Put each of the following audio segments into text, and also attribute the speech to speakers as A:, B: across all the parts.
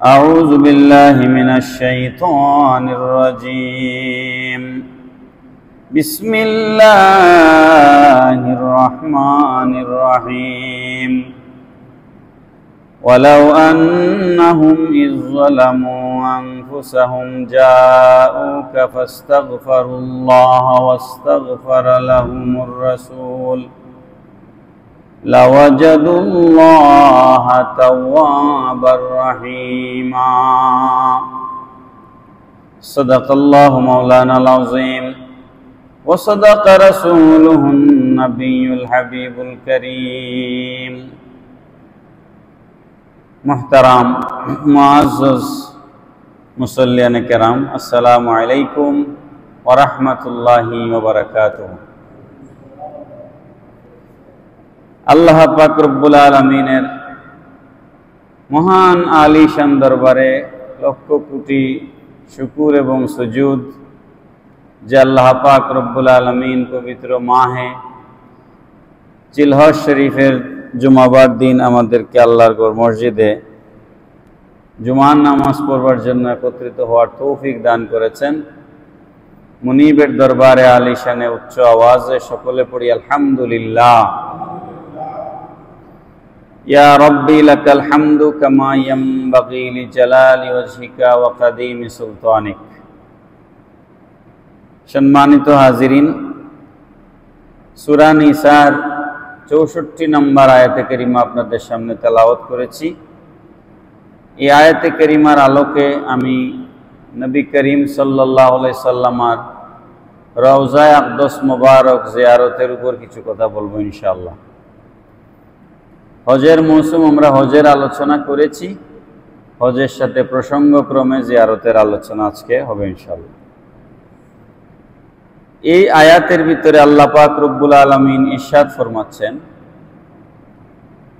A: أعوذ بالله من الشيطان الرجيم بسم الله الرحمن الرحيم ولو أنهم إذ ظلموا أنفسهم جاءوك فاستغفروا الله واستغفر لهم الرسول لوجدوا الله توابا رحيما صدق الله مولانا العظيم وصدق رسوله النبي الحبيب الكريم محترم معزز मुसल्लियान किराम अस्सलामु अलैकुम व रहमतुल्लाहि व बरकातुहू। আল্লাহ পাক রব্বুল আলামিনের মহান আলিশান দরবারে লক্ষ কোটি শুকর এবং সুজুদ যে আল্লাহ পাক রব্বুল আলামিন পবিত্র মাহে জিলহজ শরীফের জুমাবার দিন আমাদেরকে আল্লাহর ঘর মসজিদে জুমার নামাজ পড়বার জন্য একত্রিত হওয়ার তৌফিক দান করেছেন। মুনিবের দরবারে আলিশানে উচ্চ আওয়াজে সকলে পড়ি আলহামদুলিল্লাহ। ইয়া রব্বি লাকাল হামদু কামা ইয়ানবাগি লিজালালি ওয়াজহিকা ওয়া কাদিমি সুলতানিক। সম্মানিত হাজিরিন, সূরা নিসার 64 নম্বর আয়াতে কারিমা আপনাদের সামনে তেলাওয়াত করেছি। এই আয়াতে কারিমার আলোকে আমি নবী করিম সাল্লাল্লাহু আলাইহি সাল্লামার রওজায়ে আকদাস মুবারক জিয়ারতের উপর কিছু কথা বলবো ইনশাআল্লাহ। হজের মৌসুম, আমরা হজের আলোচনা করেছি, হজের সাথে প্রসঙ্গক্রমে জিয়ারতের আলোচনা আজকে হবে ইনশাআল্লাহ। এই আয়াতের ভিতরে আল্লাহ পাক রব্বুল আলামিন ইরশাদ ফরমাচ্ছেন,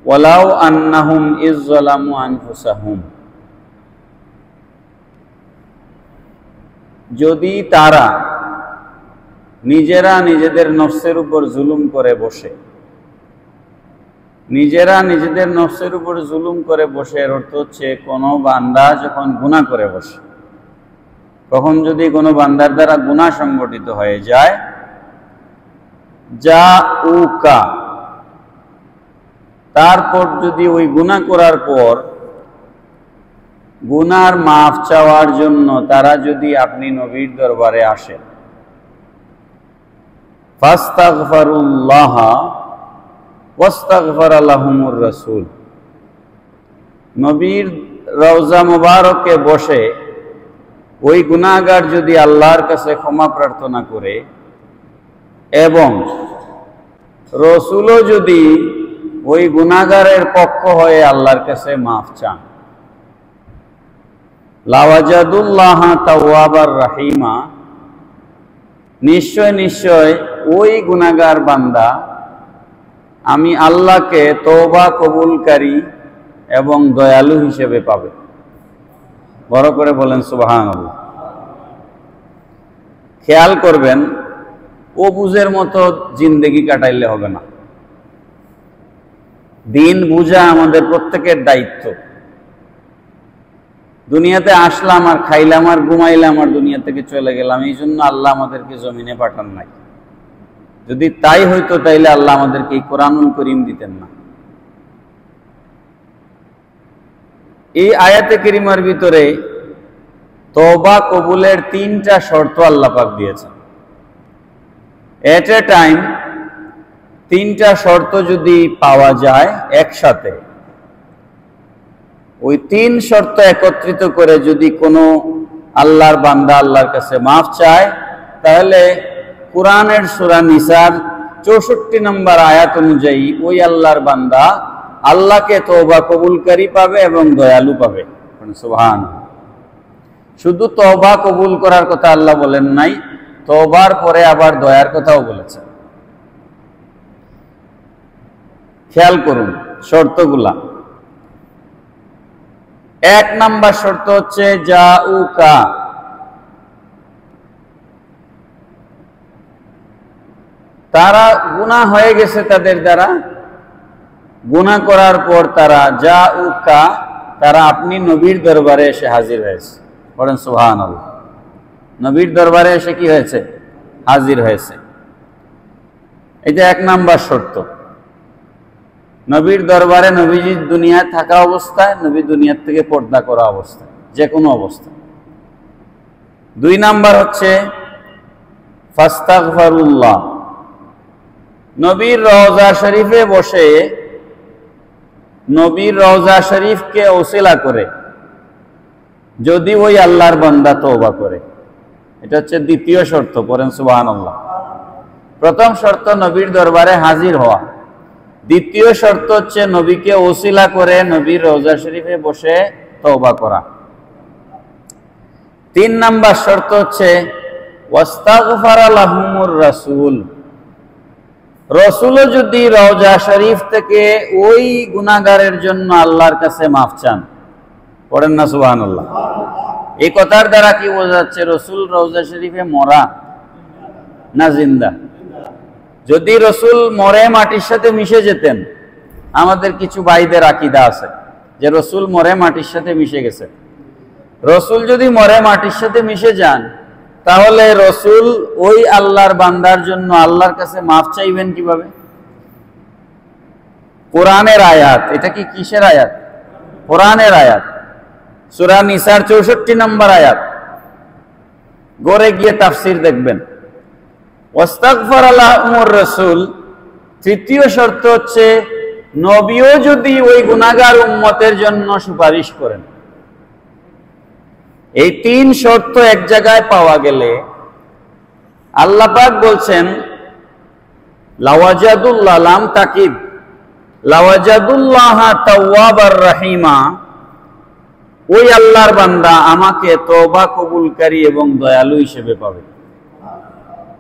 A: ওয়ালাউ আন্নাহুম ইয যালামু আনফুসাহুম, যদি তারা নিজেরা নিজেদের নফসের উপর জুলুম করে বসে, নিজেরা নিজেদের নফসের উপর জুলুম করে বসে, এর অর্থ হচ্ছে কোনো বান্দা যখন গুনাহ করে বসে, কখন যদি কোনো বান্দার দ্বারা গুনাহ সংগঠিত হয়ে যায়, জাউকা, তারপর যদি ওই গুনাহ করার পর গুনার মাফ চাওয়ার জন্য তারা যদি আপনি নবীর দরবারে আসেন, ফাস্তাগফিরুল্লাহ ওয়াস্তাগফারা লাহুমুর রাসূল, নবীর রওজা মুবারকে বসে ওই গুনাহগার যদি আল্লাহর কাছে ক্ষমা প্রার্থনা করে এবং রাসূলও যদি ওই গুনাহগারের পক্ষ হয়ে আল্লাহর কাছে মাফ চান, লাওয়াজাদুল্লাহ তাওয়াবার রাহিমা, নিশ্চয় নিশ্চয় ওই গুনাহগার বান্দা আমি আল্লাহকে তওবা কবুলকারী এবং দয়ালু হিসেবে পাবে। বড় করে বলেন সুবহানাল্লাহ। খেয়াল করবেন, ও বুঝের মতো জিন্দেগি কাটাইলে হবে না। দিন বুঝা আমাদের প্রত্যেকের দায়িত্ব। দুনিয়াতে আসলাম আর খাইলাম আর ঘুমাইলাম আর দুনিয়া থেকে চলে গেলাম, এই জন্য আল্লাহ আমাদেরকে জমিনে পাঠান নাই। যদি তাই হইতো তাইলে আল্লাহ আমাদেরকে এই কোরআনুল করিম দিতেন না। এই আয়াতে কারিমার ভিতরে তওবা কবুলের 3টা শর্ত আল্লাহ পাক দিয়েছেন। এট এ টাইম 3টা শর্ত যদি পাওয়া যায় একসাথে, ওই 3 শর্ত একত্রিত করে যদি কোনো আল্লাহর বান্দা আল্লাহর কাছে মাফ চায়, তাহলে কুরআনের সূরা নিসার 64 নম্বর আয়াত অনুযায়ী ওই আল্লাহর বান্দা আল্লাহকে তওবা কবুলকারী পাবে এবং দয়ালু পাবে। সুবহানাল্লাহ। শুধু তওবা কবুল করার কথা আল্লাহ বলেন নাই, তওবার পরে আবার দয়ার কথাও বলেছেন। খেয়াল করুন শর্তগুলা। 1 নাম্বার শর্ত হচ্ছে জাউকা, তারা গুনাহ হয়ে গেছে তাদের দ্বারা, গুনাহ করার পর তারা জাউকা, তারা আপনি নবীর দরবারে এসে হাজির হয়েছে। বলেন সুবহানাল্লাহ। নবীর দরবারে এসে কি হয়েছে? হাজির হয়েছে। এটা এক নাম্বার শর্ত। নবীর দরবারে নবীজি দুনিয়ায় থাকা অবস্থায়, নবী দুনিয়ার থেকে পর্দা করা অবস্থায়, যে কোনো অবস্থায়। 2 নাম্বার হচ্ছে ফাস্তাগফিরুল্লাহ। নবীর রওজা শরীফে বসে নবীর রওজা শরীফকে ওসিলা করে যদি ওই আল্লাহর বান্দা তওবা করে, এটা হচ্ছে দ্বিতীয় শর্ত। পড়েন সুবহানাল্লাহ। প্রথম শর্ত নবীর দরবারে হাজির হওয়া, দ্বিতীয় শর্ত হচ্ছে নবীকে ওসিলা করে নবীর রওজা শরীফে বসে তওবা করা। 3 নাম্বার শর্ত হচ্ছে ওয়াস্তাগফারা লাহুমুর রাসূল। রাসূলও যদি রওজা শরীফ থেকে ওই গুনাহগারের জন্য আল্লাহর কাছে মাফ চান। পড়েন না সুবহানাল্লাহ। এই কথার দ্বারা কি বোঝা যাচ্ছে? রাসূল রওজা শরীফে মরা না জিন্দা? যদি রাসূল মরে মাটির সাথে মিশে যেতেন, আমাদের কিছু ভাইদের আকীদা আছে যে রাসূল মরে মাটির সাথে মিশে গেছে। রাসূল যদি মরে মাটির সাথে মিশে যান, তাহলে রাসূল ওই আল্লাহর বান্দার জন্য আল্লাহর কাছে মাফ চাইবেন কিভাবে? কোরআনের আয়াত। এটা কি কিসের আয়াত? কোরআনের আয়াত। সূরা নিসার 64 নম্বর আয়াত। গড়ে গিয়ে তাফসীর দেখবেন। ওয়াস্তাগফারা লাহুমুর রাসূল। তৃতীয় শর্ত হচ্ছে নবীও যদি ওই গুনাহগার উম্মতের জন্য সুপারিশ করেন। এই 3 শর্ত এক জায়গায় পাওয়া গেলে আল্লাহ পাক বলছেন লাওয়াজাদুল্লাহ, লাম তাকিদ, লাওয়াজাদুল্লাহ তাওয়াবার রহিমা। ওই আল্লাহর বান্দা আমাকে তওবা কবুলকারী এবং দয়ালু হিসেবে পাবে।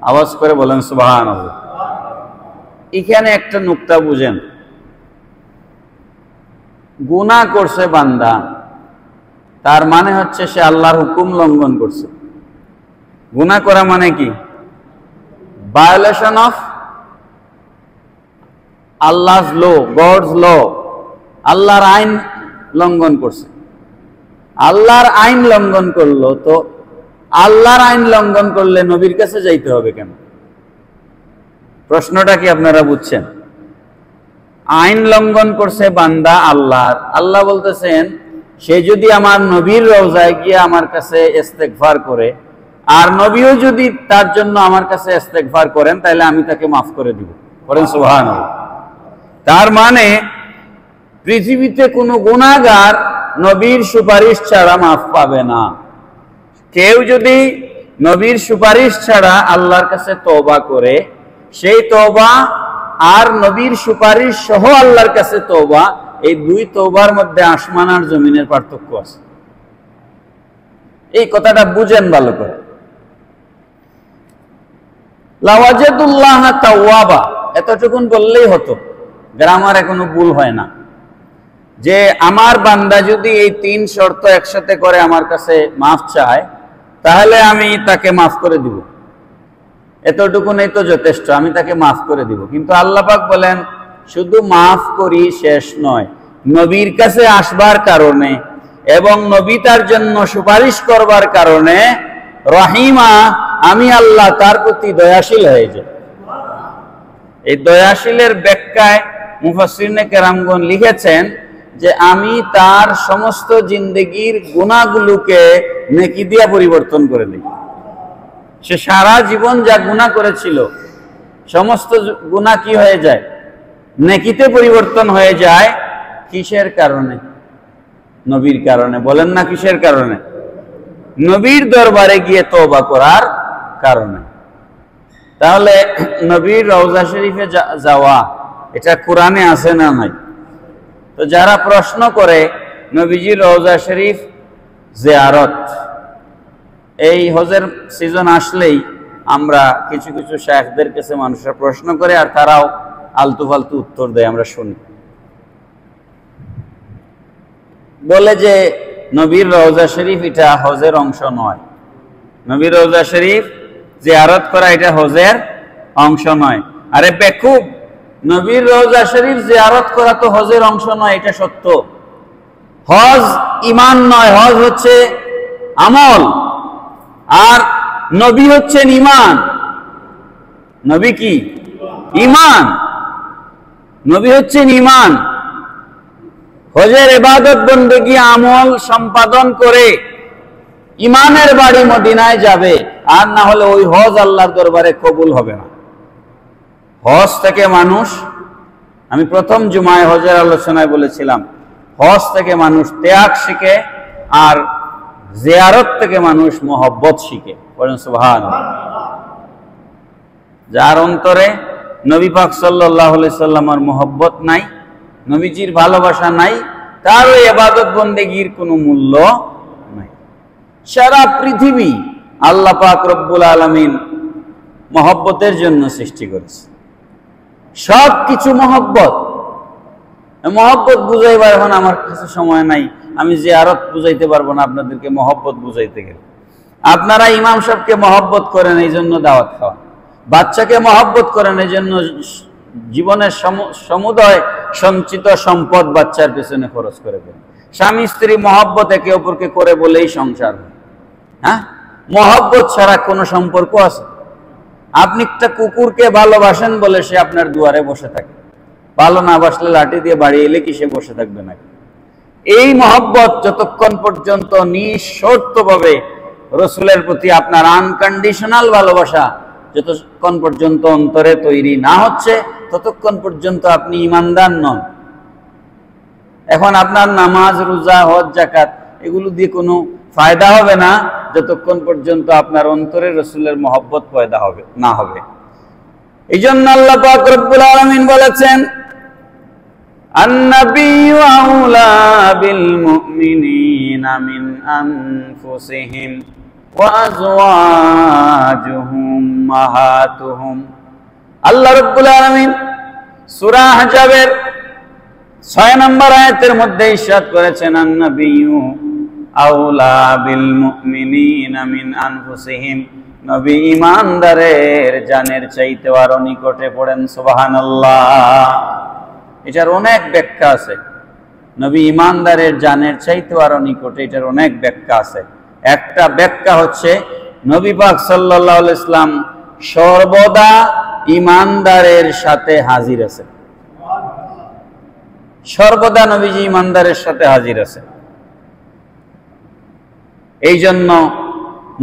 A: আওয়াজ করে বলেন সুবহানাল্লাহ। এখানে একটা নুকতা বুঝেন। গুনাহ করছে বান্দা, তার মানে হচ্ছে সে আল্লাহর হুকুম লঙ্ঘন করছে। গুনাহ করা মানে কি? ভায়োলেশন অফ আল্লাহ's law, God's law, আল্লাহর আইন লঙ্ঘন করছে। আল্লাহর আইন লঙ্ঘন করলো, তো আল্লাহর আইন লঙ্ঘন করলে নবীর কাছে যাইতে হবে কেন? প্রশ্নটা কি আপনারা বুঝছেন? আইন লঙ্ঘন করছে বান্দা আল্লাহর। আল্লাহ বলতেছেন সে যদি আমার নবীর রওজায় গিয়ে আমার কাছে ইস্তেগফার করে, আর নবীও যদি তার জন্য আমার কাছে ইস্তেগফার করেন, তাহলে আমি তাকে মাফ করে দিব। বলেন সুবহানাল্লাহ। তার মানে পৃথিবীতে কোনো গুনাহগার নবীর সুপারিশ ছাড়া মাফ পাবে না। কেউ যদি নবীর সুপারিশ ছাড়া আল্লাহর কাছে তওবা করে, সেই তওবা আর নবীর সুপারিশ সহ আল্লাহর কাছে তওবা, এই 2 তওবার মধ্যে আসমান আর জমিনের পার্থক্য আছে। এই কথাটা বুঝেন ভালো করে। লাওয়াজাদুল্লাহ তাওয়াবা এতটুকুন বললেই হতো, গ্রামারে কোনো ভুল হয় না। যে আমার বান্দা যদি এই 3 শর্ত একসাথে করে আমার কাছে মাফ চায়, তাহলে আমি তাকে মাফ করে দিব। এতটুকুনই তো যথেষ্ট, আমি তাকে মাফ করে দিব। কিন্তু আল্লাহ পাক বলেন শুধু মাফ করি শেষ নয়, নবীর কাছে আসবার কারণে এবং নবী তার জন্য সুপারিশ করবার কারণে রহিমা, আমি আল্লাহ তার প্রতি দয়াশীল হয়ে যাই। এই দয়াশীলের ব্যাখ্যায় মুফাসসিরিনে কেরামগণ লিখেছেন যে আমি তার সমস্ত জিন্দেগির গুনাহগুলোকে নেকি দিয়ে পরিবর্তন করে দিই। সে সারা জীবন যা গুনাহ করেছিল, সমস্ত গুনাহ কি হয়ে যায়? নেকিতে পরিবর্তন হয়ে যায়। কিসের কারণে? নবীর কারণে। বলেন না কিসের কারণে? নবীর দরবারে গিয়ে তওবা করার কারণে। তাহলে নবীর রওজা শরীফে যাওয়া, এটা কোরআনে আছে না নাই? তো যারা প্রশ্ন করে নবীজির রওজা শরীফ জিয়ারত, এই হজের সিজন আসলেই আমরা কিছু কিছু শায়েখদের কাছে মানুষরা প্রশ্ন করে, আর তারাও আলতু ফালতু উত্তর দেয়, আমরা শুনি। বলে যে নবীর রওজা শরীফ এটা হজের অংশ নয়, নবীর রওজা শরীফ জিয়ারত করা এটা হজের অংশ নয়। আরে বেকুব, নবীর রওজা শরীফ জিয়ারত করা তো হজের অংশ নয়, এটা সত্য। হজ ঈমান নয়, হজ হচ্ছে আমল, আর নবী হচ্ছেন ঈমান। নবী কি? ঈমান। নবী হচ্ছেন ঈমান। হজের ইবাদত বন্দেগী আমল সম্পাদন করে ঈমানের বাড়ি মদিনায় যাবে, আর না হলে ওই হজ আল্লাহর দরবারে কবুল হবে না। হজ থেকে মানুষ, আমি প্রথম জুমায় হজের আলোচনায় বলেছিলাম, হজ থেকে মানুষ ত্যাগ শিখে, আর জিয়ারত থেকে মানুষ মহব্বত শিখে। বলেন সুবহানাল্লাহ। যার অন্তরে নবী পাক সাল্লাল্লাহু আলাইহি সাল্লামের মহব্বত নাই, নবীজির ভালোবাসা নাই, তার ওই ইবাদত বন্দেগীর কোনো মূল্য নাই। সারা পৃথিবী আল্লাহ পাক রব্বুল আলামিন মহব্বতের জন্য সৃষ্টি করেছে। সব কিছু মহব্বত। মহব্বত বুঝাইবার এখন আমার কাছে সময় নাই, আমি জিয়ারত বুঝাইতে পারবো না আপনাদেরকে মহব্বত বুঝাইতে গেলে। আপনারা ইমাম সাহেবকে মহব্বত করেন, এই জন্য দাওয়াত খাওয়ান। বাচ্চাকে মহব্বত করেন, এই জন্য জীবনের সমুদয় সঞ্চিত সম্পদ বাচ্চার পেছনে খরচ করে দেন। স্বামী স্ত্রী মহব্বত একে অপরকে করে বলেই সংসার হয়। হ্যাঁ, মহব্বত ছাড়া কোনো সম্পর্ক আছে? আপনি একটা কুকুরকে ভালোবাসেন বলে সে আপনার দুয়ারে বসে থাকে, ভালো না বাসলে লাঠি দিয়ে বাড়ি এলে কি সে বসে থাকবে নাকি? এই মহব্বত যতক্ষণ পর্যন্ত নিঃশর্তভাবে রসুলের প্রতি আপনার আনকন্ডিশনাল ভালোবাসা যতক্ষণ পর্যন্ত অন্তরে তৈরি না হচ্ছে, ততক্ষণ পর্যন্ত আপনি ঈমানদার নন। এখন আপনার নামাজ, রোজা, হজ, যাকাত এগুলো দিয়ে কোনো ফায়দা হবে না যতক্ষণ পর্যন্ত আপনার অন্তরে রসুলের মহব্বত পয়দা হবে না হবে। এই জন্য আল্লাহ পাক রব্বুল আলামিন বলেছেন, আন-নাবিয়্যু আউলা বিল মুমিনিনা মিন আনফুসিহিম ওয়া আযওয়াজুহুম উম্মাহাতুহুম। আল্লাহ রব্বুল আলামিন সূরা আহজাবের 6 নম্বর আয়াতের মধ্যে ইরশাদ করেছেন, আন-নাবিয়্যু আউলা বিল মুমিনিনা মিন আনফুসিহিম। নবী ঈমানদারের জানের চাইতে আরো নিকটে। পড়েন সুবহানাল্লাহ। এটার অনেক ব্যাখ্যা আছে। নবী ঈমানদারের জানের চাইতে আরো নিকটে, এটার অনেক ব্যাখ্যা আছে। একটা ব্যাখ্যা হচ্ছে, নবী পাক সাল্লাল্লাহু আলাইহি ওয়াসাল্লাম সর্বদা ঈমানদারের সাথে হাজির আছে। সর্বদা নবীজি ঈমানদারের সাথে হাজির আছে। এই জন্য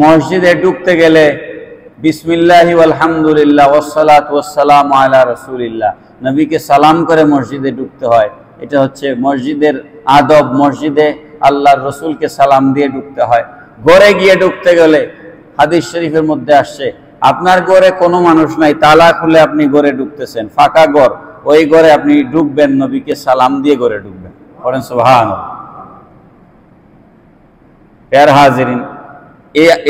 A: মসজিদে ঢুকতে গেলে বিসমিল্লাহি আলহামদুলিল্লাহ ওয়াসসালাতু ওয়াসসালামু আলা রাসূলিল্লাহ, নবীকে সালাম করে মসজিদে ঢুকতে হয়। এটা হচ্ছে মসজিদের আদব। মসজিদে আল্লাহর রসুলকে সালাম দিয়ে ঢুকতে হয়। ঘরে গিয়ে ঢুকতে গেলে হাদিস শরীফের মধ্যে আসছে, আপনার ঘরে কোনো মানুষ নাই, তালা খুলে আপনি ঘরে ঢুকতেছেন, ফাঁকা ঘর, ওই ঘরে আপনি ঢুকবেন, নবীকে সালাম দিয়ে ঘরে ঢুকবেন। পড়েন সুবহানাল্লাহ। প্যার হাজিরিন,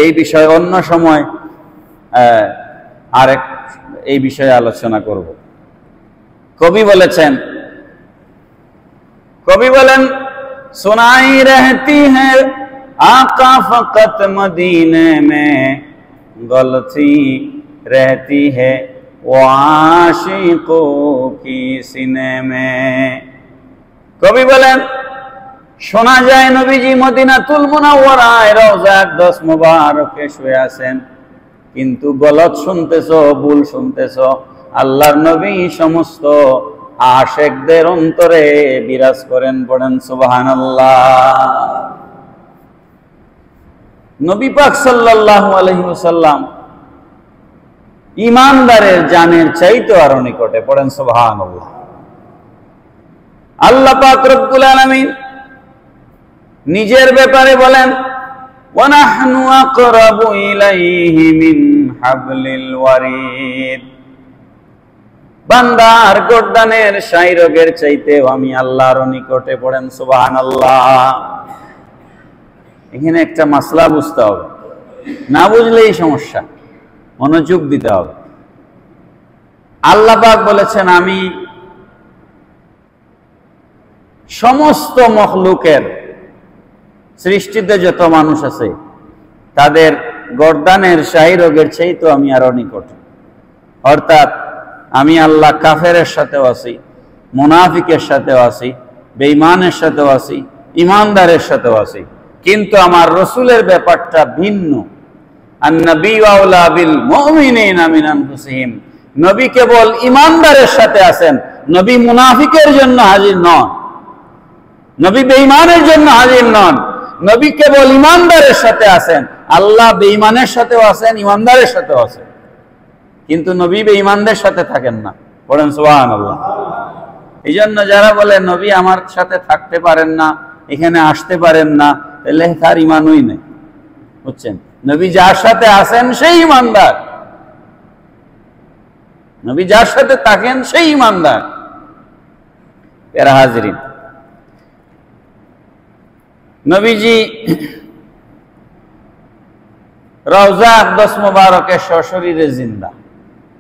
A: এই বিষয়ে অন্য সময় আরেক এই বিষয়ে আলোচনা করব। কবি বলেন, सुनाई रहती है आका फकत मदीने में, गलती रहती है वो आशिकों की सीने में। कवि बोलें, শোনা যায় নবীজি মদিনাতুল মুনাওয়ারায় রওজা আকদাস মুবারকে শুয়ে আছেন, কিন্তু গলত শুনতেছো, ভুল শুনতেছো। আল্লাহর নবী সমস্ত আশিকদের অন্তরে বিরাজ করেন। পড়েন সুবহানাল্লাহ। নবী পাক সাল্লাল্লাহু আলাইহি ওয়াসাল্লাম ঈমানদারের জানের চাইতে আরো নিকটে। পড়েন সুবহানাল্লাহ। আল্লাহ পাক রব্বুল আলামিন নিজের ব্যাপারে বলেন, ওয়া নাহনু আকরাবু ইলাইহি মিন হাবলিল ওয়ারিদ। বান্দার গর্দানের শাইরগের চাইতেও আমি আল্লাহর নিকটে। পড়েন সুবহানাল্লাহ। এখানে একটা মাসলা বুঝতে হবে, না বুঝলেই সমস্যা, মনোযোগ দিতে হবে। আল্লাহ পাক বলেছেন, আমি সমস্ত মখলুকের, সৃষ্টিতে যত মানুষ আছে তাদের গর্দানের শাইরগের চাইতেও আমি আরো নিকটে। অর্থাৎ আমি আল্লাহ কাফেরের সাথেও আছি, মুনাফিকের সাথেও আছি, বেঈমানের সাথেও আছি, ইমানদারের সাথেও আছি, কিন্তু আমার রসুলের ব্যাপারটা ভিন্ন। আন-নাবিয়্যু আওলা বিল মুমিনিনা মিন আনফুসিহিম, নবী কেবল ইমানদারের সাথে আছেন, নবী মুনাফিকের জন্য হাজির নন, নবী বেঈমানের জন্য হাজির নন, নবী কেবল ইমানদারের সাথে আছেন। আল্লাহ বেঈমানের সাথেও আছেন, ইমানদারের সাথেও আছেন, কিন্তু নবী বেঈমানদের সাথে থাকেন না। পড়েন সুবহানাল্লাহ। এই জন্য যারা বলে নবী আমার সাথে থাকতে পারেন না, এখানে আসতে পারেন না, তাহলে তার ইমানই নেই, বুঝছেন? নবী যার সাথে আছেন সেই ইমানদার, নবী যার সাথে থাকেন সেই ইমানদার। প্যারা হাজরিন, নবীজি রওজা আকদস মুবারকে সশরীরে জিন্দা,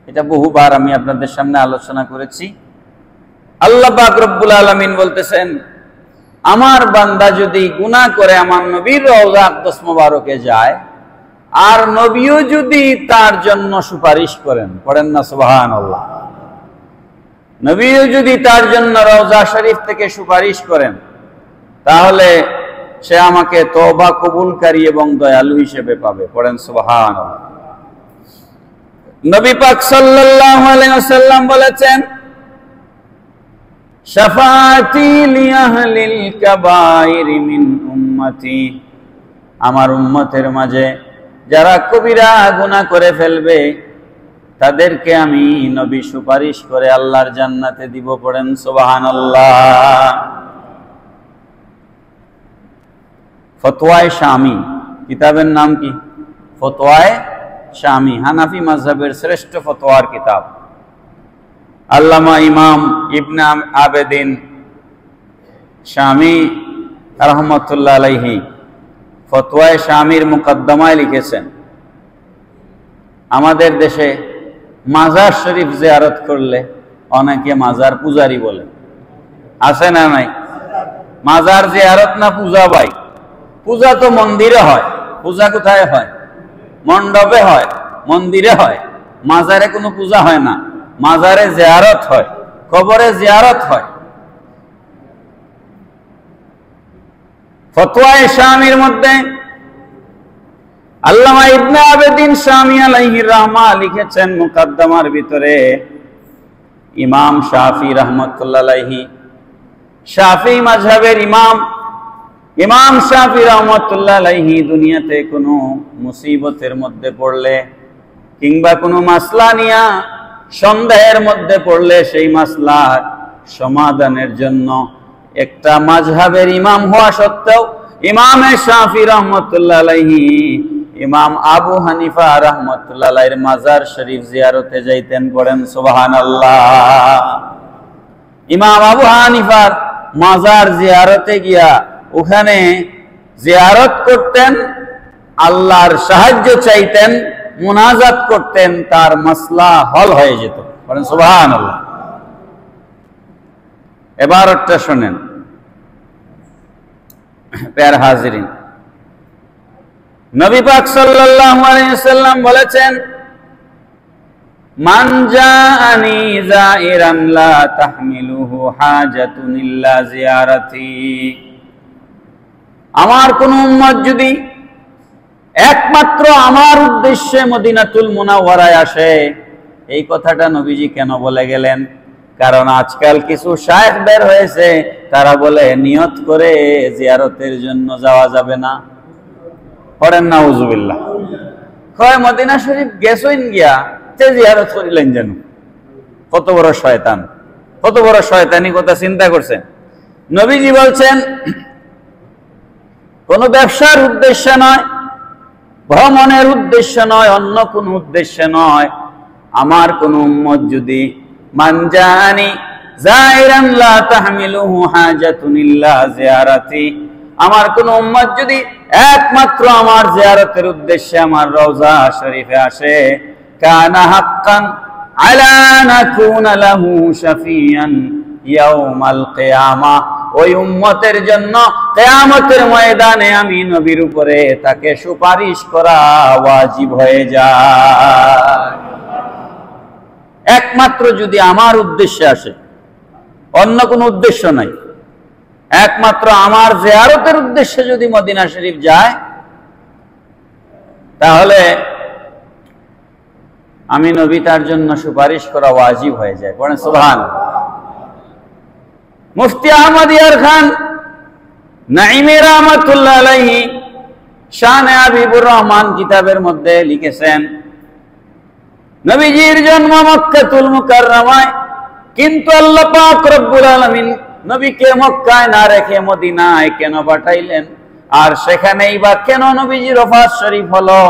A: এটা বহুবার আমি আপনাদের সামনে আলোচনা করেছি। আল্লাহ পাক রব্বুল আলামিন বলতেছেন, আমার বান্দা যদি গুনাহ করে আমার নবীর রওজা আকদস মুবারকে যায়, আর নবীও যদি তার জন্য সুপারিশ করেন, পড়েন না সুবহানাল্লাহ, নবীও যদি তার জন্য রওজা শরীফ থেকে সুপারিশ করেন, তাহলে সে আমাকে তওবা কবুলকারী এবং দয়ালু হিসেবে পাবে। পড়েন সুবহানাল্লাহ। নবী পাক সাল্লাল্লাহু আলাইহি ওয়াসাল্লাম বলেছেন, শাফাআতি লিআহলিল কাবাইরি মিন উম্মতি, আমার উম্মতের মাঝে যারা কবিরা গুনাহ করে ফেলবে তাদেরকে আমি নবী সুপারিশ করে আল্লাহর জান্নাতে দিব। পড়েন সুবহানাল্লাহ। ফতোয়ায়ে শামী, কিতাবের নাম কি? ফতোয়ায়ে শামী, হানাফি মাযহাবের শ্রেষ্ঠ ফতোয়ার কিতাব। আল্লামা ইমাম ইবনে আবেদিন শামী রাহমাতুল্লাহ আলাইহি ফতোয়ায়ে শামীর মুকদ্দমায় লিখেছেন, আমাদের দেশে মাজার শরীফ জিয়ারত করলে অনেকে মাজার পূজারি বলে, আছে না নাই? মাজার জিয়ারত না পূজা ভাই? পূজা তো মন্দিরে হয়। পূজা কোথায় হয়? মণ্ডপে হয়, মন্দিরে হয়। মাজারে কোনো পূজা হয় না, মাজারে জিয়ারত হয়, কবরে জিয়ারত হয়। ফতোয়ায়ে শামীর মধ্যে আল্লামা ইবনে আবেদিন শামী আলাইহির রাহমা লিখেছেন মুকদ্দমার ভিতরে, ইমাম শাফি রাহমাতুল্লাহ আলাইহি, শাফি মাযহাবের ইমাম শাফি রাহমাতুল্লাহ আলাইহি দুনিয়াতে কোনো মুসিবতের মধ্যে পড়লে কিংবা কোনো মাসলা নিয়া সন্দেহের মধ্যে পড়লে সেই মাসলার সমাধানের জন্য একটা মাযহাবের ইমাম হওয়া সত্ত্বেও ইমামে শাফি রাহমাতুল্লাহ আলাইহি ইমাম আবু হানিফা রাহমাতুল্লাহ আলাইহির মাজার শরীফ জিয়ারতে যাইতেন। পড়েন সুবহানাল্লাহ। ইমাম আবু হানিফার মাজার জিয়ারতে গিয়া ওখানে জিয়ারত করতেন, আল্লাহর সাহায্য চাইতেন, মুনাজাত করতেন, তার মাসলা হল হয়ে যেত। বলেন সুবহানাল্লাহ। এবারটা শুনেন প্যার হাজিরিন, নবী পাক সাল্লাল্লাহু আলাইহি ওয়াসাল্লাম বলেছেন, মান জাআনি যায়িরান লা তাহমিলুহু হাজাতুন ইল্লা জিয়ারাতি, আমার কোন উম্মত যদি একমাত্র আমার উদ্দেশ্যে মদিনাতুল মুনাওয়ারায় আসে, এই কথাটা নবীজি কেন বলে গেলেন? কারণ আজকাল কিছু শায়েখ বের হয়েছে, তারা বলে নিয়ত করে জিয়ারতের জন্য যাওয়া যাবে না। পড়েন নাউজুবিল্লাহ। কয় মদিনা শরীফ গেছেন গিয়া তে জিয়ারত করিলেন যেন। কত বড় শয়তান, কত বড় শয়তানি কথা চিন্তা করছেন। নবীজি বলছেন, কোন ব্যবসার উদ্দেশ্য নয়, ভ্রমণের উদ্দেশ্য নয়, অন্য কোন উদ্দেশ্য নয়, আমার কোন উম্মত যদি মান জাআনি যায়িরান লা তাহমিলুহু হাজাতুন ইল্লা জিয়ারাতি, আমার কোন উম্মত যদি একমাত্র আমার জিয়ারতের উদ্দেশ্যে আমার রওজা শরীফে আসে, কানা হাক্কান আলা নাকুনা লাহু শাফিয়ান ইয়াউমাল কিয়ামা, ওই উম্মতের জন্য কিয়ামতের ময়দানে আমি নবীর উপরে তাকে সুপারিশ করা ওয়াজিব হয়ে যায়। একমাত্র যদি আমার উদ্দেশ্যে আসে, অন্য কোনো উদ্দেশ্য নাই, একমাত্র আমার জিয়ারতের উদ্দেশ্যে যদি মদিনা শরীফ যায় তাহলে আমি নবী তার জন্য সুপারিশ করা ওয়াজিব হয়ে যায়। পড়েন সুবহানাল্লাহ। মুফতি আহমদ ইয়ার খান নাঈমী রাহমাতুল্লাহ আলাইহি শানে হাবিবুর রহমান কিতাবের মধ্যে লিখেছেন, নবীজির জন্ম মক্কাতুল মুকাররমায়, কিন্তু আল্লাহ পাক রব্বুল আলামিন নবীকে মক্কায় না রেখে মদিনায় কেন পাঠাইলেন? আর সেখানেই বা কেন নবীজির ওফাত শরীফ হলো?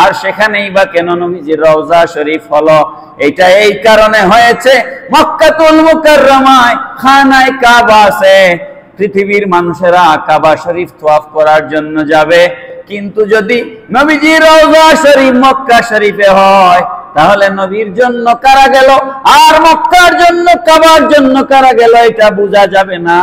A: আর সেখানেই বা কেন নবীজির রওজা শরীফ হলো? এটা এই কারণে হয়েছে, মক্কাতুল মুকাররমায় খানায়ে কাবা আছে, পৃথিবীর মানুষেরা কাবা শরীফ তওয়াফ করার জন্য যাবে, কিন্তু যদি নবীজির রওজা শরীফ মক্কা শরীফে হয় তাহলে নবীর জন্য কারা গেল আর মক্কার জন্য কাবার জন্য কারা গেল এটা বোঝা যাবে না।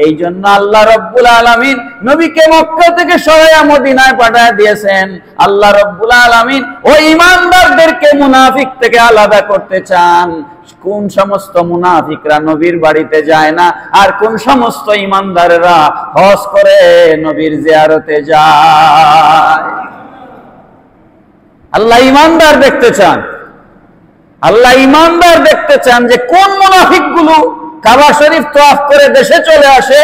A: এই জন্য আল্লাহ রব্বুল আলামিন নবীকে মক্কা থেকে সরাইয়া মদিনায় পাঠিয়ে দিয়েছেন। আল্লাহ রব্বুল আলামিন ওই ঈমানদারদেরকে মুনাফিক থেকে আলাদা করতে চান। কোন সমস্ত মুনাফিকরা নবীর বাড়িতে যায় না আর কোন সমস্ত ঈমানদারেরা হজ করে নবীর জিয়ারতে যায়। আল্লাহ ঈমানদার দেখতে চান, আল্লাহ ঈমানদার দেখতে চান যে কোন মুনাফিকগুলো কাবা শরীফ তওয়াফ করে দেশে চলে আসে,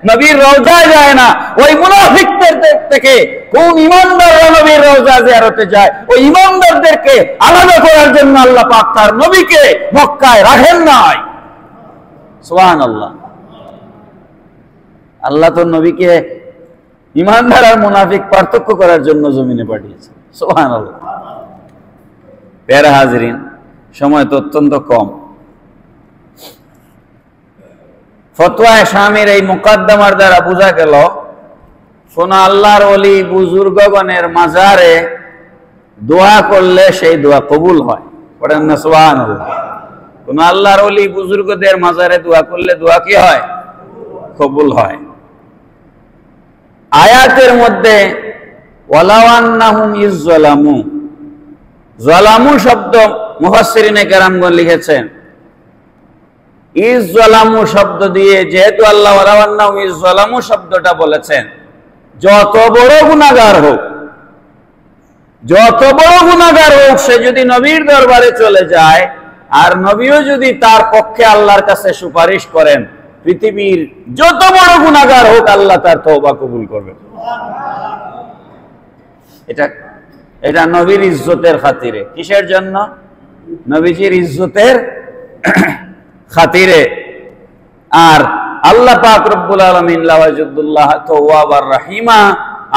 A: নবীর রওজায় যায় না। ওই মুনাফিকদের থেকে কোন ঈমানদাররা নবীর রওজা জিয়ারতে যায়, ওই ঈমানদারদেরকে আলাদা করার জন্য আল্লাহ পাক তার নবীকে মক্কায় রাখেন নাই। সুবহানাল্লাহ। আল্লাহ তো নবীকে ঈমানদার আর মুনাফিক পার্থক্য করার জন্য জমিনে পাঠিয়েছে। সুবহানাল্লাহ। প্যারা হাজরিন, সময় তো অত্যন্ত কম। ফতোয়ায়ে শামির এই মুকদ্দমার দ্বারা বোঝা গেল কোন আল্লাহর ওলি বুজুর্গগণের মাজারে দোয়া করলে সেই দোয়া কবুল হয়। পড়েন না সুবহানাল্লাহ। কোন আল্লাহর ওলি বুজুর্গদের মাজারে দোয়া করলে দোয়া কি হয়? কবুল হয়। আয়াতের মধ্যে ওয়ালাউ আন্নাহুম ইযলামু, যালামু শব্দ মুফাসসিরিনে কেরামগণ লিখেছেন, ইযলামু শব্দ দিয়ে যেহেতু আল্লাহ ওয়ালাউ আন্নাহুম ইযলামু শব্দটা বলেছেন, যত বড় গুনাহগার হোক, যত বড় গুনাহগার হোক, সে যদি নবীর দরবারে চলে যায় আর নবীও যদি তার পক্ষে আল্লাহর কাছে সুপারিশ করেন, পৃথিবীর যত বড় গুনাহগার হোক আল্লাহ তার তওবা কবুল করবেন। এটা নবীর ইজ্জতের খাতিরে। কিসের জন্য? নবীজির ইজ্জতের খাতিরে। আর আল্লাহ পাক রব্বুল আলামিন লাওয়াজুদুল্লাহ তাওয়াবার রাহিমা,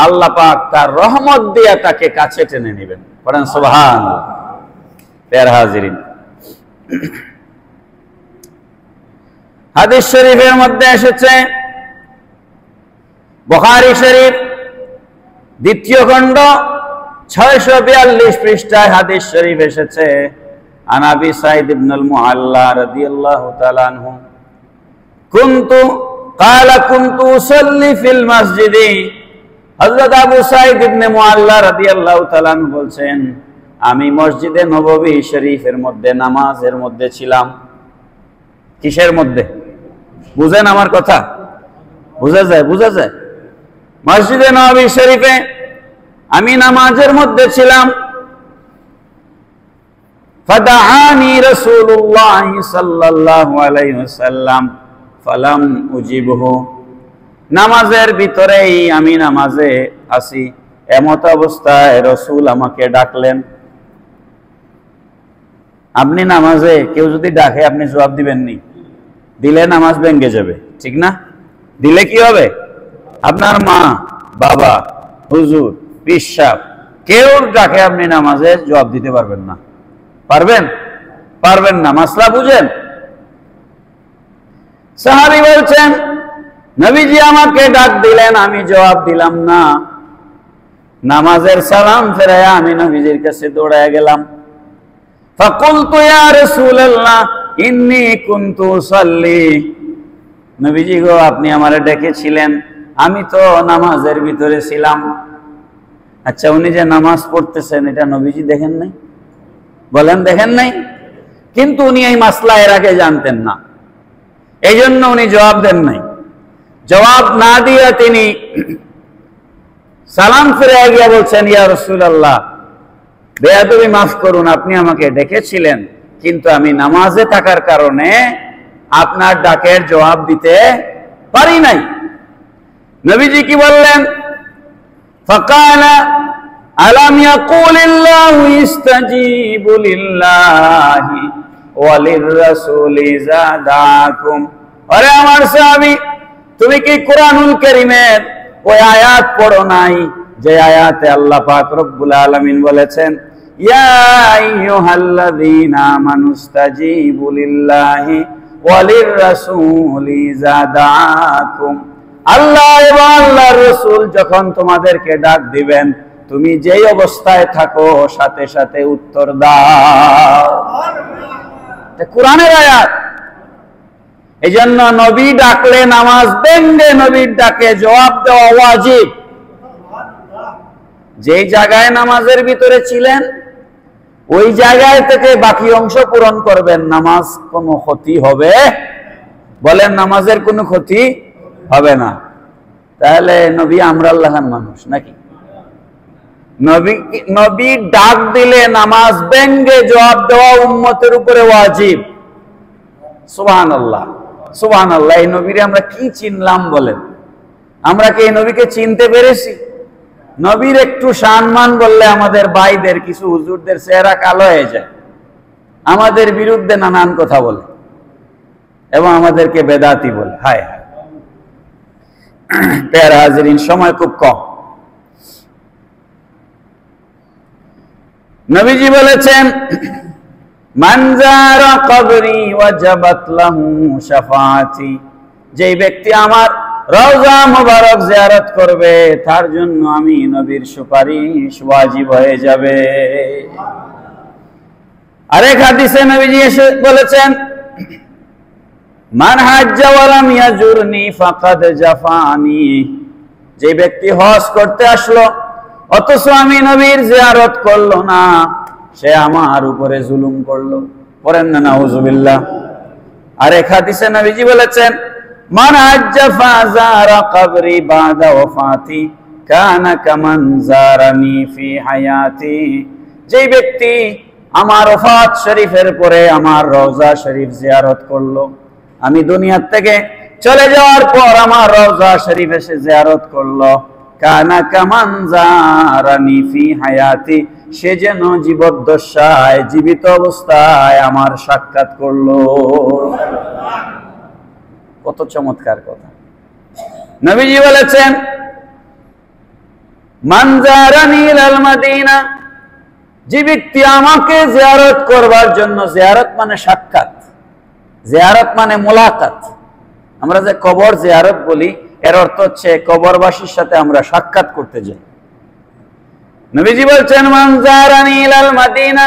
A: আল্লাহ পাক তার রহমত দিয়ে তাকে কাছে টেনে নেবেন। পড়েন সুবহানাল্লাহ। প্যারা হাজিরিন, হাদিস শরীফের মধ্যে এসেছে, বুখারী শরীফ দ্বিতীয় খণ্ড 642 পৃষ্ঠায় হাদিস শরীফ এসেছে, আন আবি সাঈদ ইবনুল মুআল্লা রাদিয়াল্লাহু তাআলা আনহু কুনতু উসাল্লি ফিল মসজিদে। হযরত আবু সাঈদ ইবনে মুআল্লা রাদিয়াল্লাহু তাআলা আনহু বলছেন, আমি মসজিদে নববী শরীফের মধ্যে নামাজের মধ্যে ছিলাম। কিসের মধ্যে? বুঝেন আমার কথা? বুঝা যায়? বুঝা যায়? মসজিদে নববী শরীফে আমি নামাজের মধ্যে ছিলাম। ফাদাআনি রাসূলুল্লাহ সাল্লাল্লাহু আলাইহি ওয়াসাল্লাম ফালাম উজিবহু। নামাজের ভিতরেই আমি নামাজে আছি, এমত অবস্থায় রাসূল আমাকে ডাকলেন। আপনি নামাজে কেউ যদি ডাকে আপনি জবাব দিবেন নি? দিলে নামাজ ভেঙে যাবে, ঠিক না? দিলে কি হবে? আপনার মা, বাবা, হুজুর, পীর সাহেব কেউ ডাকে আপনি নামাজে জবাব দিতে পারবেন না। পারবেন? পারবেন না। মাসলা বুঝেন? সাহাবী বলছেন, নবীজি আমাকে ডাক দিলেন, আমি জবাব দিলাম না। নামাজের সালাম ফেরায়া আমি নবীজির কাছে দৌড়ায় গেলাম। ফাকুলতু ইয়া রাসূলুল্লাহ ইন্নী কুনতু উসাল্লি। নবীজি গো, আপনি আমারে ডেকেছিলেন, আমি তো নামাজের ভিতরে ছিলাম। আচ্ছা, উনি যে নামাজ পড়তেছেন এটা নবীজি দেখেন নাই? বলেন দেখেন নাই? কিন্তু উনি এই মাসলা এর আগে জানতেন না, এই জন্য উনি জবাব দেন নাই। জবাব না দিয়ে তিনি সালাম ফিরে গিয়ে বলছেন, ইয়া রাসূলুল্লাহ, বেয়াদবি মাফ করুন, আপনি আমাকে ডেকেছিলেন, কিন্তু আমি নামাজে থাকার কারণে আপনার ডাকের জবাব দিতে পারি নাই। নবীজি কি বললেন? ফাকালা আলাম ইয়াকুলিল্লাহু ইস্তাজিবু লিল্লাহি ওয়া লিররাসূলি ইযা দাআকুম। আরে আমার সাহাবী, তুমি কি কুরআনুল কারীমের ওই আয়াত পড়ো নাই যে আয়াতে আল্লাহ পাক রব্বুল আলামিন বলেছেন, ইয়া আইয়ুহাল্লাযীনা আমানুস্তাজিবু লিল্লাহি ওয়া লিররাসূলি ইযা দাআকুম। আল্লাহ এবং আল্লাহর রাসূল যখন তোমাদেরকে ডাক দিবেন, তুমি যেই অবস্থায় থাকো সাথে সাথে উত্তর দাও। এটা কোরআনের আয়াত। এজন্য নবী ডাকলে নামাজ ভেঙে নবীর ডাকে জবাব দেওয়া ওয়াজিব। যেই জায়গায় নামাজের ভিতরে ছিলেন ওই জায়গায় থেকে বাকি অংশ পূরণ করবেন। নামাজ কোনো ক্ষতি হবে? বলেন, নামাজের কোনো ক্ষতি হবে না। তাহলে নবী আমরা আল্লাহর মানুষ নাকি? নবী ডাক দিলে নামাজ ভেঙে জবাব দেওয়া উম্মতের উপরে ওয়াজিব। সুবহানাল্লাহ, সুবহানাল্লাহ। এই নবীরে আমরা কি চিনলাম বলেন? আমরা কি এই নবীকে চিনতে পেরেছি? নবীর একটু সম্মান বললে আমাদের ভাইদের, কিছু হুজুরদের চেহারা কালো হয়ে যায়, আমাদের বিরুদ্ধে নানান কথা বলে এবং আমাদেরকে বেদাতি বলে। হায় হায়। প্যারা হাজিরিন, সময় খুব কম। নবীজি বলেছেন, মান যারা কবরি ওয়াজাবাত লাহু শাফাআতি। যেই ব্যক্তি আমার রওজা মুবারক জিয়ারত করবে তার জন্য আমি নবীর সুপারিশ ওয়াজিব হয়ে যাবে। আরেক হাদিসে নবীজি এসে বলেছেন, মান হাজ্জা ওয়া লাম ইয়াজুরনি ফাকাদ জাফানি। যে ব্যক্তি হজ করতে আসলো অথচ আমি নবীর জিয়ারত করলো না, সে আমার উপরে জুলুম করলো। পড়েন না নাউজুবিল্লাহ। আরেক হাদিসে নবীজি বলেছেন, মান হাজ্জা ফাযারা কবরি বাদা ওয়াফাতি কানা কামান যারানি ফি হায়াতি। যে ব্যক্তি আমার ওফাত শরীফের পরে আমার রওজা শরীফ জিয়ারত করলো, আমি দুনিয়ার থেকে চলে যাওয়ার পর আমার রওজা শরীফ এসে জিয়ারত করলো, কানা কামান যারানি ফি হায়াতি, সে যেন জীবদ্দশায় জীবিত অবস্থায় আমার সাক্ষাৎ করলো। কত চমৎকার কথা। নবীজি বলেছেন, মান যারানি ইলাল মাদিনা। যে ব্যক্তি আমাকে জিয়ারত করবার জন্য, জিয়ারত মানে সাক্ষাৎ, জিয়ারত মানে মুলাকাত। আমরা যে কবর জিয়ারত বলি এর অর্থ হচ্ছে কবরবাসীর সাথে আমরা সাক্ষাৎ করতে যাই। নবীজি বলছেন, মান যারানি ইলাল মাদিনা।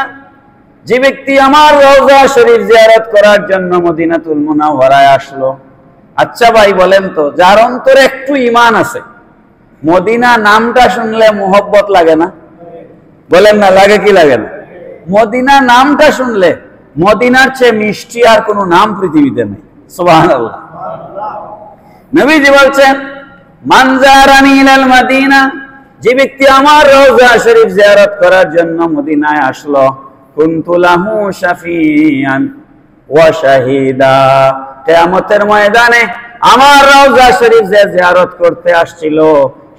A: যে ব্যক্তি আমার রওজা শরীফ জিয়ারত করার জন্য মদিনাতুল মুনাওয়ারায় আসলো। আচ্ছা ভাই বলেন তো, যার অন্তরে একটু ঈমান আছে, মদিনা নামটা শুনলে মোহব্বত লাগে না? বলেন না, লাগে কি লাগে না? মদিনা নামটা শুনলে মদিনার চেয়ে মিষ্টি আর কোনো নাম পৃথিবীতে নেই। সুবহানাল্লাহ। নবীজি বলছেন, মান যারানি ইলাল মাদিনা। যে ব্যক্তি আমার রওজা শরীফ জিয়ারত করার জন্য মদিনায় আসলো, কুনতু লাহু শাফিয়ান ওয়া শাহিদা। কিয়ামতের ময়দানে আমার রওজা শরীফ যে জিয়ারত করতে আসছিল,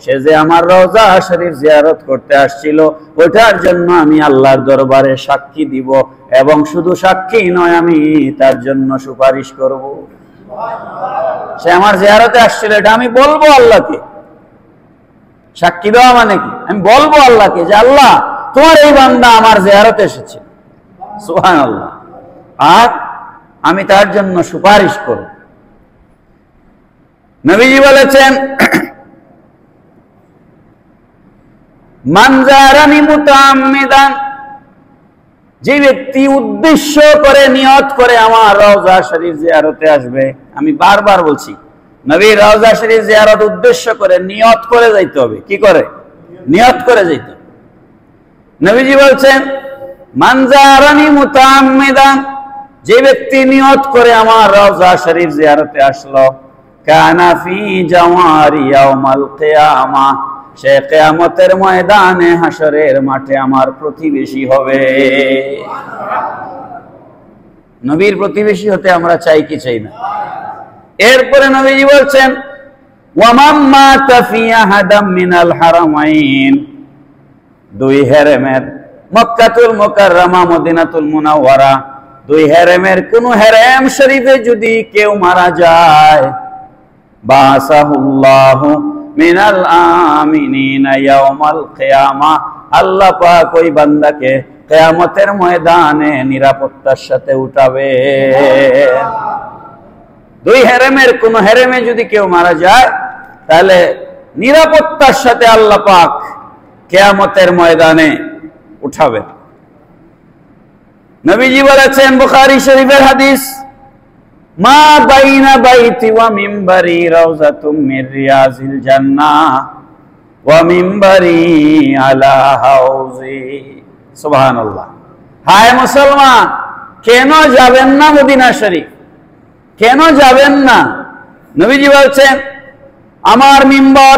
A: সে যে আমার রওজা শরীফ জিয়ারত করতে আসছিল, ওটার জন্য আমি আল্লাহর দরবারে সাক্ষী দিব, এবং শুধু সাক্ষী নয়, আমি তার জন্য সুপারিশ করব। সে আমার জিয়ারতে আসছিল, এটা আমি বলবো আল্লাহকে। সাক্ষী দেওয়া মানে কি? আমি বলবো আল্লাহকে যে আল্লাহ, তোমার এই বান্দা আমার জিয়ারতে এসেছে, সুবহানাল্লাহ, আর আমি তার জন্য সুপারিশ করব। নবীজি বলেছেন, মান যারানি মুতাআম্মিদান। যে ব্যক্তি উদ্দেশ্য করে, নিয়ত করে আমার রওজা শরীফ জিয়ারতে আসবে। আমি বারবার বলছি, নবীর রওজা শরীফ জিয়ারত উদ্দেশ্য করে, নিয়ত করে যাইতে হবে। কি করে? নিয়ত করে যাইতে হবে। নবীজি বলছেন, মান যারানি মুতাআম্মিদান। যে ব্যক্তি নিয়ত করে আমার রওজা শরীফ জিয়ারতে আসলো, কানা ফি জাওয়ারি ইয়াউমাল কিয়ামা, সে কিয়ামতের ময়দানে হাসরের মাঠে আমার প্রতিবেশী হবে। নবীর প্রতিবেশী হতে আমরা চাই কি চাই না? এরপরে নবীজি বলছেন ওয়া মান মাতা ফি আহাদাম মিনাল হারামাইন, দুই হেরেমের মক্কাতুল মুকাররমা মদিনাতুল মুনাওয়ারা, দুই হেরেমের কোন হেরেম শরীফে যদি কেউ মারা যায়, বাসাহুল্লাহু মিনাল আমিনিনা ইয়াউমাল কিয়ামা, আল্লাহ পাক ওই বান্দাকে কিয়ামতের ময়দানে নিরাপত্তার সাথে উঠাবে। দুই হেরেমের কোন হেরেমে যদি কেউ মারা যায় তাহলে নিরাপত্তার সাথে আল্লাহ পাক কিয়ামতের ময়দানে উঠাবে। নবীজি বলেছেন বুখারী শরীফের হাদিস, মা বাইনা বাইতি ওয়া মিম্বারি রাউযাতুম মির রিয়াজিল জান্নাহ ওয়া মিম্বারি আলা হাউজি। সুবহানাল্লাহ। হায় মুসলমান, কেন যাবেন না মদিনা শরীফ? কেন যাবেন না? নবীজি বলছেন আমার মিম্বর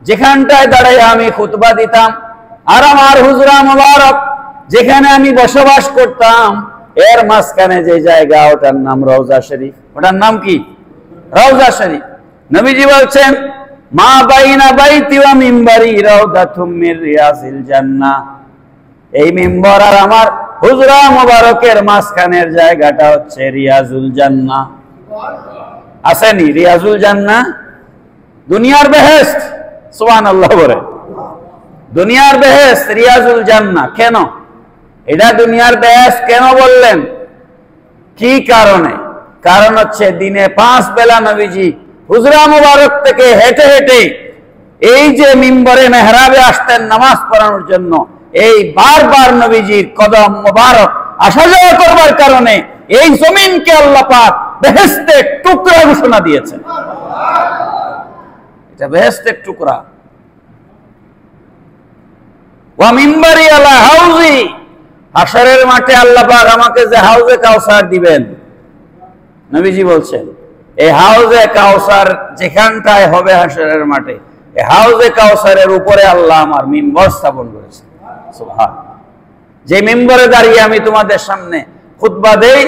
A: যেখানটায় দাঁড়ায় আমি খুতবা দিতাম, আর আমার হুজরা মুবারক যেখানে আমি বসবাস করতাম, এর মাঝখানে যে জায়গা ওটার নাম রওজা শরীফ। ওটার নাম কি? রওজা শরীফ। নবীজি বলছেন মা বাইনা বাইতি ওয়া মিম্বারি রাউদাতুম মির রিয়াজিল জান্নাহ, এই মিম্বর আর আমার হুজরা মুবারকের মাঝখানের জায়গাটা হচ্ছে রিয়াজুল জান্নাহ। আসেনি রিয়াজুল জান্নাহ? দুনিয়ার বেহেশত। সুবহানাল্লাহ বলে দুনিয়ার বেহেশত রিয়াজুল জান্নাহ। কেন এটা দুনিয়ার বেহেশত কেন বললেন? কি কারণে? কারণ হচ্ছে দিনে 5 বেলা নবীজি হুজরা মুবারক থেকে হেঁটে হেঁটে এই যে মিম্বরে মেহরাবে আসতেন নামাজ পড়ানোর জন্য, এই বারবার নবীজির কদম মুবারক আসা যাওয়া করবার কারণে এই জমিনকে আল্লাহ পাক বেহেশতের টুকরা ঘোষণা দিয়েছেন। এটা বেহেশতের টুকরা। ওয়া মিম্বারি আলা হাউজি, হাশরের মাঠে আল্লাহ পাক আমাকে যে হাউজে কাউসার দিবেন, নবীজি বলছেন এই হাউজে কাউসার যেখানটায় হবে হাশরের মাঠে, এই হাউজে কাউসারের উপরে আল্লাহ আমার মিম্বর স্থাপন করেছেন। সুবহানাল্লাহ। যে মিম্বরে দাঁড়িয়ে আমি তোমাদের সামনে খুতবা দেই,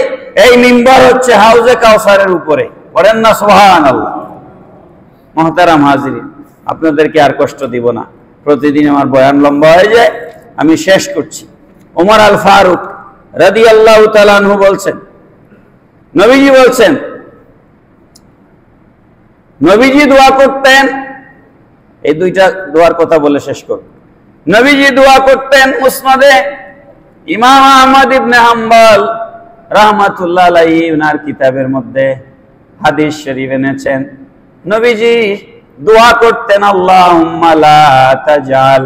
A: এই মিম্বর হচ্ছে হাউজে কাউসারের উপরে। পড়েন না সুবহানাল্লাহ। মুহতারাম হাজিরিন, আপনাদেরকে আর কষ্ট দিব না, প্রতিদিন আমার বয়ান লম্বা হয়ে যায়, আমি শেষ করছি। ওমর আল ফারুক রাদিয়াল্লাহু তাআলা আনহু বলছেন, নবীজি বলছেন, নবীজি দোয়া করতেন, এই দুইটা দোয়ার কথা বলে শেষ করব। নবীজি দোয়া করতেন মুসনাদে ইমাম আহমদ ইবনে হাম্বল রাহমাতুল্লাহ আলাইহি ওনার কিতাবের মধ্যে হাদিস শরীফ এনেছেন। নবীজি দোয়া করতেন আল্লাহুম্মা লা তাজাল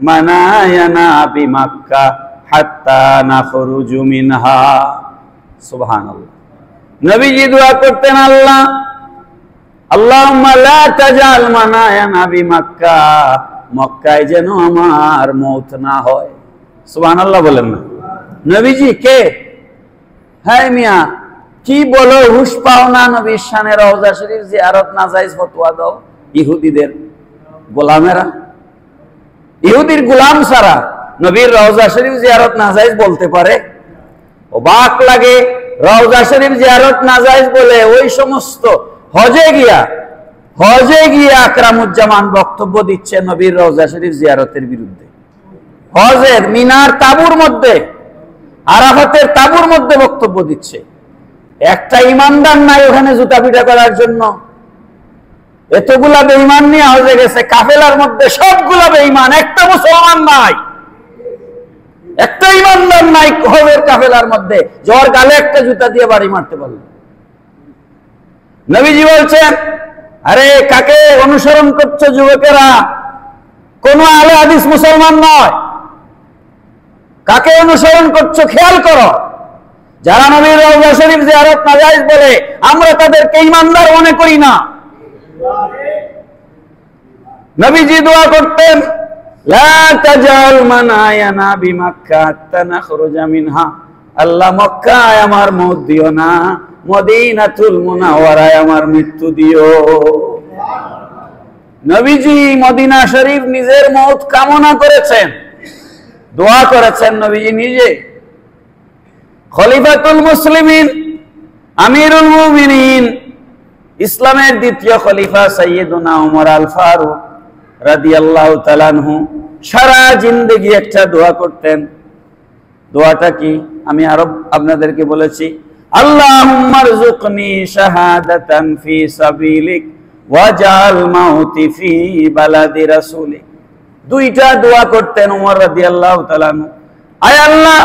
A: মানায়ানা বিমাক্কা হাত্তা নাখরুজু মিনহা। সুবহানাল্লাহ। নবীজি দোয়া করতেন আল্লাহুম্মা লা তাজাল মানায়ানা বিমাক্কা, মক্কায় যেন আমার মওত না হয়। সুবহানাল্লাহ বলেন না। নবীজি কে? হ্যাঁ মিয়া, কি বলো, হুশ পাও না? নবীর শানে রওজা শরীফ জিয়ারত নাজায়েজ ফতোয়া দাও। ইহুদিদের গোলামেরা, ইহুদির গোলাম ছাড়া নবীর রওজা শরীফ জিয়ারত নাজায়েজ বলতে পারে? অবাক লাগে। রওজা শরীফ জিয়ারত নাজায়েজ বলে ওই সমস্ত হজে গিয়া আকরামুজ্জামান বক্তব্য দিচ্ছে নবীর রওজা শরীফ জিয়ারতের বিরুদ্ধে। হজের মিনার তাবুর মধ্যে, আরাফাতের তাবুর মধ্যে বক্তব্য দিচ্ছে। একটা ইমানদার নাই ওখানে জুতা পিটা করার জন্য। এতগুলা বেঈমান নিয়ে হজে গেছে, কাফেলার মধ্যে সবগুলা বেঈমান, একটা মুসলমান নাই, একটা ইমানদার নাই হজের কাফেলার মধ্যে, জ্বর গালে একটা জুতা দিয়ে বাড়ি মারতে পারল। নবীজি বলছেন, আরে কাকে অনুসরণ করছো যুবকেরা? কোন আলে হাদিস মুসলমান নয়। কাকে অনুসরণ করছো খেয়াল করো। যারা নবীর রওজা শরীফ জিয়ারত নাজায়েজ বলে আমরা তাদেরকে ইমানদার মনে করি না। নবীজি দোয়া করতেন লা তাজাল মানায়ানা বিমাক্কা হাত্তা নাখরুজা মিনহা, আল্লাহ মক্কায় আমার মওত দিও না মদিনাতুল মুনাওয়ারায় আমার মৃত্যু দিও। নবীজি মদিনা শরীফ নিজের মওত কামনা করেছেন, দোয়া করেছেন নবীজি নিজে। খলিফাতুল মুসলিমিন, আমিরুল মুমিনিন, ইসলামের দ্বিতীয় খলিফা সাইয়্যিদুনা ওমর আল ফারুক রাদিয়াল্লাহু তাআলা আনহু সারা জিন্দেগি একটা দোয়া করতেন। দোয়াটা কি আমি আরো আপনাদেরকে বলেছি, আল্লাহুম্মা রযুকনি শাহাদাতান ফি সাবিলিক ওয়াজআল মাউতি ফি বালাদি রাসূলিক। দুইটা দোয়া করতেন ওমর রাদিয়াল্লাহু তাআলা আনহু, আয় আল্লাহ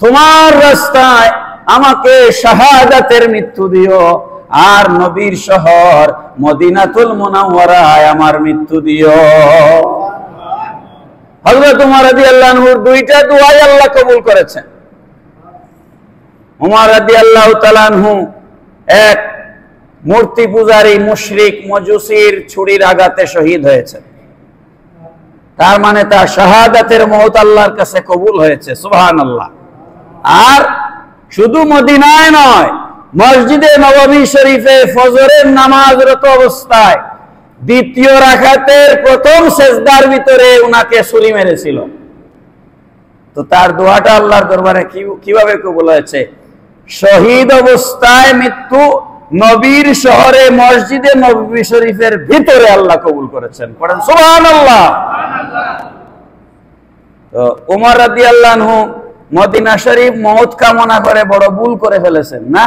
A: তোমার রাস্তায় আমাকে শাহাদাতের মৃত্যু দিও, আর নবীর শহর মদিনাতুল মুনাওয়ারায় আমার মৃত্যু দিও। হযরত ওমর রাদিয়াল্লাহু আনহুর দুইটা দোয়াই আল্লাহ কবুল করেছেন। ওমর রাদিয়াল্লাহু তাআলা আনহু এক মূর্তি পূজারী মুশরিক মজুসির ছুরির আঘাতে শহীদ হয়েছে, তার মানে তার শাহাদাতের মওত আল্লাহর কাছে কবুল হয়েছে, সুবহানাল্লাহ। আর শুধু মদিনায় নয়, মসজিদে নববী শরীফে ফজরের নামাজরত অবস্থায় দ্বিতীয় রাকাতের প্রথম সেজদার ভিতরে উনাকে ছুরি মেরেছিল। তো তার দোয়াটা আল্লাহর দরবারে কিভাবে কবুল হয়েছে? শহীদ অবস্থায় মৃত্যু, নবীর শহরে মসজিদে নববী শরীফের ভিতরে আল্লাহ কবুল করেছেন। পড়েন সুবহানাল্লাহ। তো ওমর রাদিয়াল্লাহু আনহু মদিনা শরীফ মওত কামনা করে বড় ভুল করে ফেলেছেন না?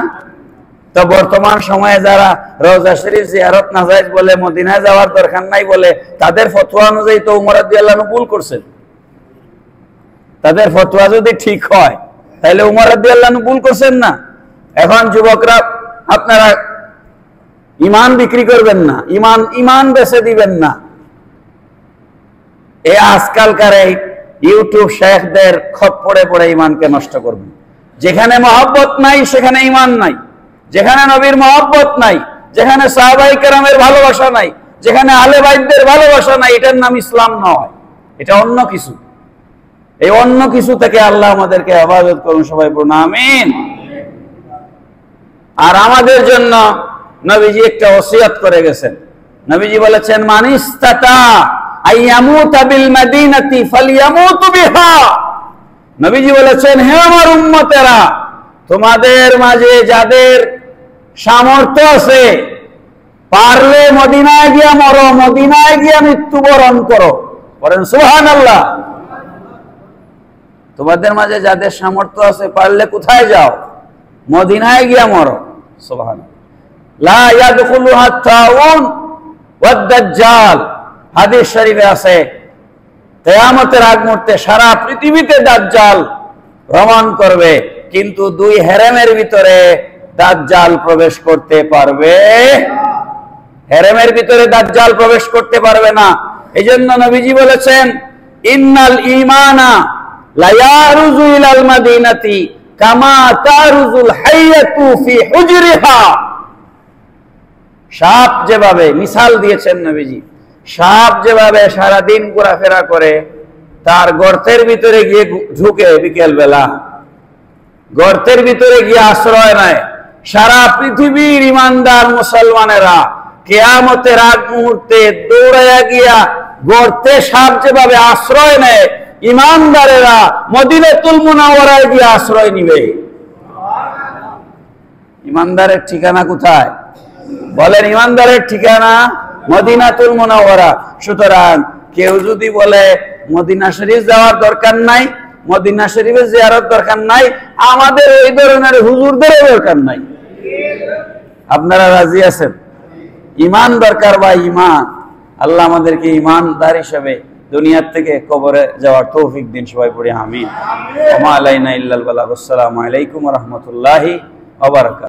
A: তো বর্তমান সময়ে যারা রওজা শরীফ জিয়ারত নাজায়েজ বলে, মদিনায় যাওয়ার দরকার নাই বলে, তাদের ফতোয়া অনুযায়ী তো ওমর রাদিয়াল্লাহু আনহু ভুল করছেন। তাদের ফতোয়া যদি ঠিক হয় তাহলে ওমর রাদিয়াল্লাহু আনহু ভুল করছেন না? এখন যুবকরা আপনারা ঈমান বিক্রি করবেন না, ঈমান বেচে দিবেন না। এই আজকালকার এই ইউটিউব শেখদের খপ্পরে পড়ে ঈমানকে নষ্ট করবেন। যেখানে মহব্বত নাই সেখানে ঈমান নাই, যেখানে নবীর মহব্বত নাই, যেখানে সাহাবায়ে কেরামের ভালোবাসা নাই, যেখানে আহলে বাইতদের ভালোবাসা নাই, এটার নাম ইসলাম নয়, এটা অন্য কিছু। এই অন্য কিছু থেকে আল্লাহ আমাদেরকে হেফাজত করুন, সবাই বলুন আমিন। আর আমাদের জন্য নবীজি একটা ওসিয়ত করে গেছেন। নবীজি বলেছেন, মান ইসতাতা আইয়ামুতা বিল মাদিনাতি ফালইয়ামুতু বিহা। নবীজি বলেছেন, হে আমার উম্মতেরা, তোমাদের মাঝে যাদের সামর্থ্য আছে, পারলে মদিনায় গিয়া মরো, মদিনায় গিয়া মৃত্যুবরণ করো। বলেন সুবহানাল্লাহ। তোমাদের মাঝে যাদের সামর্থ্য আছে, পারলে কোথায় যাও? মদিনায় গিয়া মরো। সুবহানাল্লাহ। লা ইয়াদখুলুহা তাউন ওয়াদ দাজ্জাল। হাদিস শরীফে আছে, কিয়ামতের আগ মুহূর্তে সারা পৃথিবীতে দাজ্জাল ভ্রমণ করবে, কিন্তু দুই হেরেমের ভিতরে দাজ্জাল প্রবেশ করতে পারবে, হেরেমের ভিতরে দাজ্জাল প্রবেশ করতে পারবে না। এজন্য নবীজি বলেছেন, ইন্নাল ঈমানা লা ইয়ারুজু ইলাল মাদিনাতি কামা তারুজুল হাইয়াতু ফি হুজরিহা। সাপ যেভাবে, মিসাল দিয়েছেন নবীজি, সাপ যেভাবে সারাদিন ঘোরাফেরা করে, তার গর্তের ভিতরে গিয়ে ঢুকে বিকেল বেলা, গর্তের ভিতরে গিয়ে আশ্রয় নেয়, সারা পৃথিবীর ইমানদার মুসলমানেরা কিয়ামতের আগ মুহূর্তে দৌড়াইয়া গিয়া গর্তে সাপ যেভাবে আশ্রয় নেয়, ইমানদারেরা মদিনাতুল মুনাওয়ারায় গিয়ে আশ্রয় নিবে। ইমানদারের ঠিকানা কোথায়? বলেন, ইমানদারের ঠিকানা মদিনাতুল মুনাওয়ারা। সুতরাং কেউ যদি বলে মদিনা শরীফ যাওয়ার দরকার নাই, মদিনা শরীফে জিয়ারত দরকার নাই, আমাদের এই ধরনের হুজুরদের দরকার নাই, আপনারা রাজি আছেন? ঈমান দরকার বা ঈমান। আল্লাহ আমাদেরকে ঈমানদার হিসেবে দুনিয়ার থেকে কবরে যাওয়ার তৌফিক দিন, সবাই পড়ি আমিন। ওয়া মা আলাইনা ইল্লাল বালাগ। আসসালামু আলাইকুম ওয়া রাহমাতুল্লাহি ওয়া বারাকাতুহু।